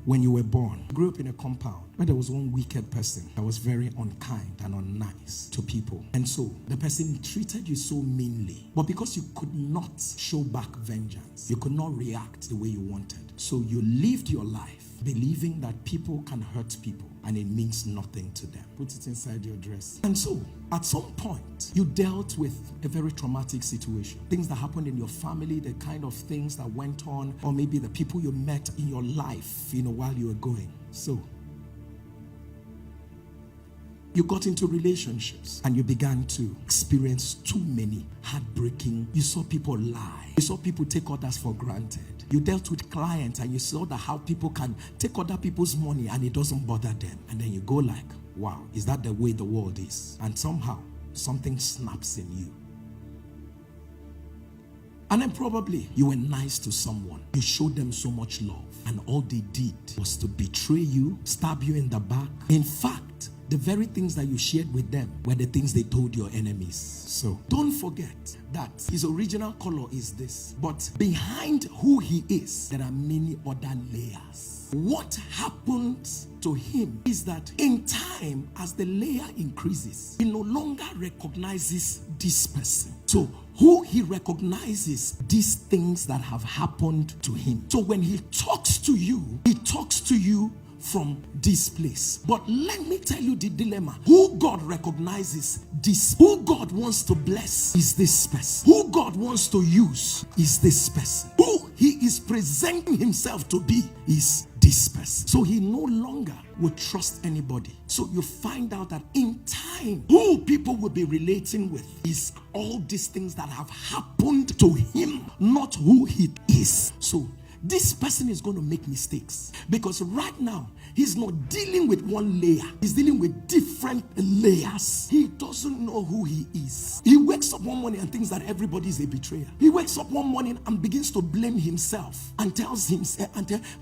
when you were born, you grew up in a compound where there was one wicked person that was very unkind and unnice to people. And so the person treated you so meanly. But because you could not show back vengeance, you could not react the way you wanted. So you lived your life believing that people can hurt people and it means nothing to them. Put it inside your dress. And so at some point, you dealt with a very traumatic situation. Things that happened in your family, the kind of things that went on, or maybe the people you met in your life, while you were going. So you got into relationships and you began to experience too many heartbreaking. You saw people lie. You saw people take others for granted. You dealt with clients and you saw that how people can take other people's money and it doesn't bother them. And then you go like, wow, is that the way the world is? And somehow something snaps in you. And then probably you were nice to someone. You showed them so much love. And all they did was to betray you, stab you in the back. In fact, the very things that you shared with them were the things they told your enemies. So don't forget that his original color is this. But behind who he is, there are many other layers. What happens to him is that in time, as the layer increases, he no longer recognizes this person. So who he recognizes these things that have happened to him. So when he talks to you from this place. But let me tell you the dilemma. Who God recognizes this, who God wants to bless is this person. Who God wants to use is this person. Who he is presenting himself to be is this person. So he no longer will trust anybody. So you find out that in time, who people will be relating with is all these things that have happened to him, not who he is. So this person is going to make mistakes because right now he's not dealing with one layer, he's dealing with different layers. He doesn't know who he is. He wakes up one morning and thinks that everybody is a betrayer. He wakes up one morning and begins to blame himself and tells himself,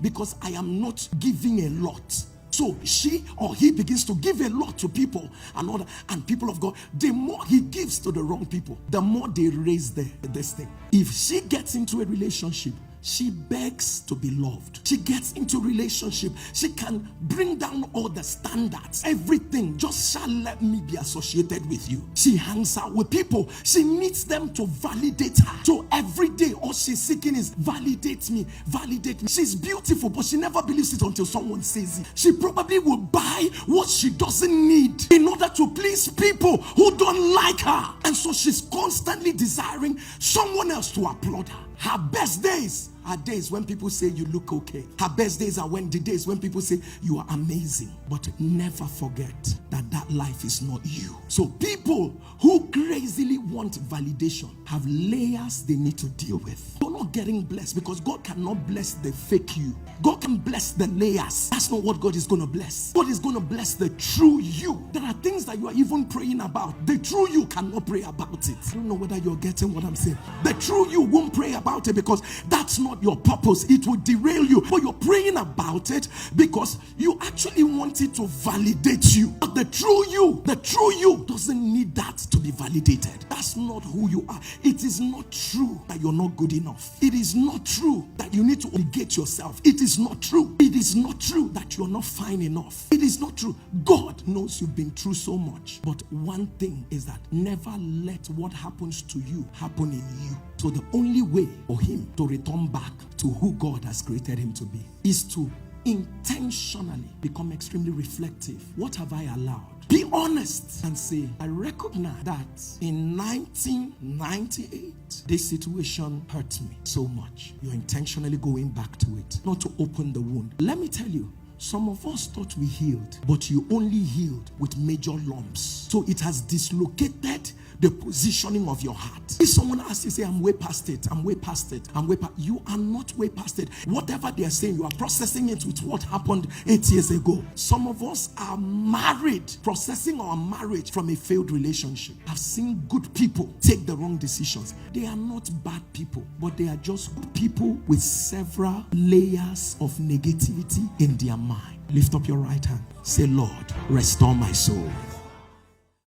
because I am not giving a lot. So she or he begins to give a lot to people and people of God. The more he gives to the wrong people, the more they raise this thing. If she gets into a relationship, she begs to be loved. She gets into relationship. She can bring down all the standards. Everything. Just shall let me be associated with you. She hangs out with people. She needs them to validate her. So every day all she's seeking is validate me, validate me. She's beautiful, but she never believes it until someone says it. She probably will buy what she doesn't need in order to please people who don't like her. And so she's constantly desiring someone else to applaud her. Her best days are days when people say you look okay. Her best days are the days when people say you are amazing. But never forget that life is not you. So people who crazily want validation have layers they need to deal with. You're not getting blessed because God cannot bless the fake you. God can bless the layers. That's not what God is going to bless. God is going to bless the true you. There are things that you are even praying about. The true you cannot pray about it. I don't know whether you're getting what I'm saying. The true you won't pray about it because that's not your purpose. It will derail you. But you're praying about it because you actually want it to validate you. But the true you doesn't need that to be validated. That's not who you are. It is not true that you're not good enough. It is not true that you need to obligate yourself. It is not true. It is not true that you're not fine enough. It is not true. God knows you've been through so much. But one thing is that never let what happens to you happen in you. So the only way for him to return back to who God has created him to be is to intentionally become extremely reflective. What have I allowed? Be honest and say, I recognize that in 1998, this situation hurt me so much. You're intentionally going back to it, not to open the wound. Let me tell you, some of us thought we healed, but you only healed with major lumps. So it has dislocated the positioning of your heart. If someone asks you, say, I'm way past it, I'm way past it, you are not way past it. Whatever they are saying, you are processing it with what happened 8 years ago. Some of us are married, processing our marriage from a failed relationship. I've seen good people take the wrong decisions. They are not bad people, but they are just good people with several layers of negativity in their mind. Lift up your right hand. Say, Lord, restore my soul.